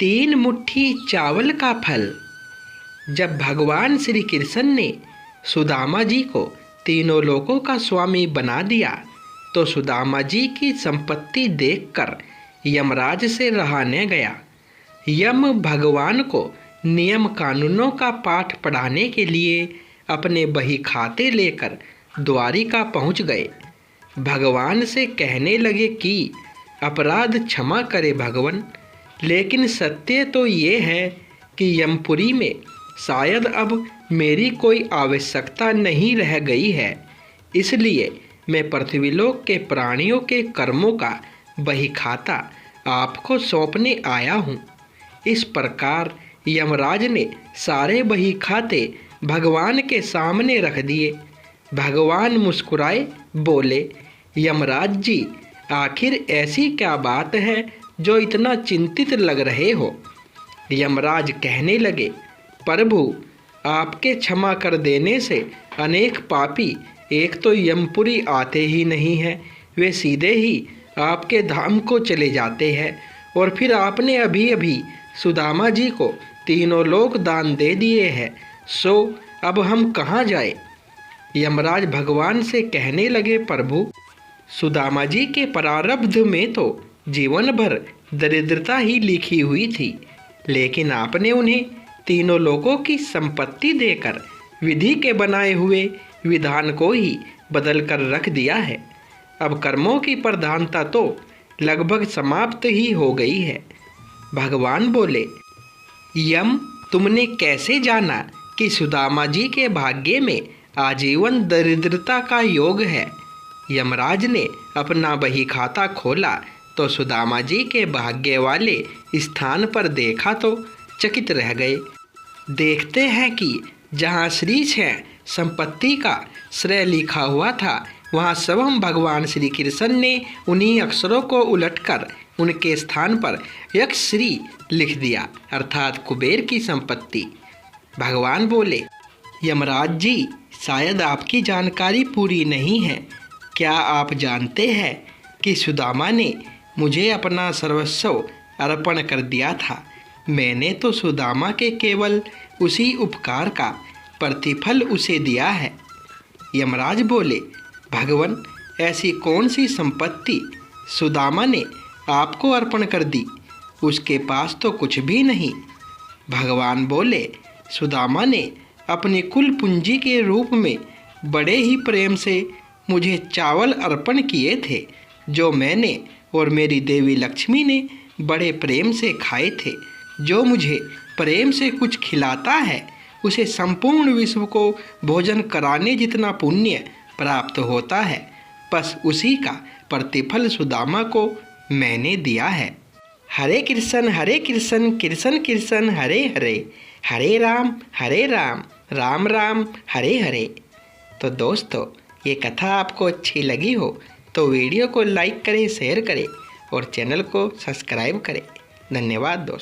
3 मुट्ठी चावल का फल। जब भगवान श्री कृष्ण ने सुदामा जी को तीनों लोकों का स्वामी बना दिया तो सुदामा जी की संपत्ति देखकर यमराज से रहा न गया। यम भगवान को नियम कानूनों का पाठ पढ़ाने के लिए अपने बही खाते लेकर द्वारिका पहुंच गए। भगवान से कहने लगे कि अपराध क्षमा करे भगवन, लेकिन सत्य तो ये है कि यमपुरी में शायद अब मेरी कोई आवश्यकता नहीं रह गई है, इसलिए मैं पृथ्वीलोक के प्राणियों के कर्मों का बही खाता आपको सौंपने आया हूँ। इस प्रकार यमराज ने सारे बही खाते भगवान के सामने रख दिए। भगवान मुस्कुराए, बोले, यमराज जी, आखिर ऐसी क्या बात है जो इतना चिंतित लग रहे हो। यमराज कहने लगे, प्रभु, आपके क्षमा कर देने से अनेक पापी एक तो यमपुरी आते ही नहीं हैं, वे सीधे ही आपके धाम को चले जाते हैं, और फिर आपने अभी अभी सुदामा जी को तीनों लोक दान दे दिए हैं, सो अब हम कहाँ जाए। यमराज भगवान से कहने लगे, प्रभु, सुदामा जी के प्रारब्ध में तो जीवन भर दरिद्रता ही लिखी हुई थी, लेकिन आपने उन्हें तीनों लोगों की संपत्ति देकर विधि के बनाए हुए विधान को ही बदल कर रख दिया है। अब कर्मों की प्रधानता तो लगभग समाप्त ही हो गई है। भगवान बोले, यम, तुमने कैसे जाना कि सुदामा जी के भाग्य में आजीवन दरिद्रता का योग है। यमराज ने अपना बही खाता खोला तो सुदामा जी के भाग्य वाले स्थान पर देखा तो चकित रह गए। देखते हैं कि जहाँ श्री क्षय संपत्ति का श्रेय लिखा हुआ था, वहाँ स्वयं भगवान श्री कृष्ण ने उन्हीं अक्षरों को उलटकर उनके स्थान पर यक्ष श्री लिख दिया, अर्थात कुबेर की संपत्ति। भगवान बोले, यमराज जी, शायद आपकी जानकारी पूरी नहीं है। क्या आप जानते हैं कि सुदामा ने मुझे अपना सर्वस्व अर्पण कर दिया था। मैंने तो सुदामा के केवल उसी उपकार का प्रतिफल उसे दिया है। यमराज बोले, भगवन, ऐसी कौन सी संपत्ति सुदामा ने आपको अर्पण कर दी, उसके पास तो कुछ भी नहीं। भगवान बोले, सुदामा ने अपनी कुल पूंजी के रूप में बड़े ही प्रेम से मुझे चावल अर्पण किए थे, जो मैंने और मेरी देवी लक्ष्मी ने बड़े प्रेम से खाए थे। जो मुझे प्रेम से कुछ खिलाता है, उसे संपूर्ण विश्व को भोजन कराने जितना पुण्य प्राप्त होता है। बस उसी का प्रतिफल सुदामा को मैंने दिया है। हरे कृष्ण कृष्ण कृष्ण हरे हरे, हरे राम राम राम हरे हरे। तो दोस्तों, ये कथा आपको अच्छी लगी हो तो वीडियो को लाइक करें, शेयर करें और चैनल को सब्सक्राइब करें। धन्यवाद दोस्तों।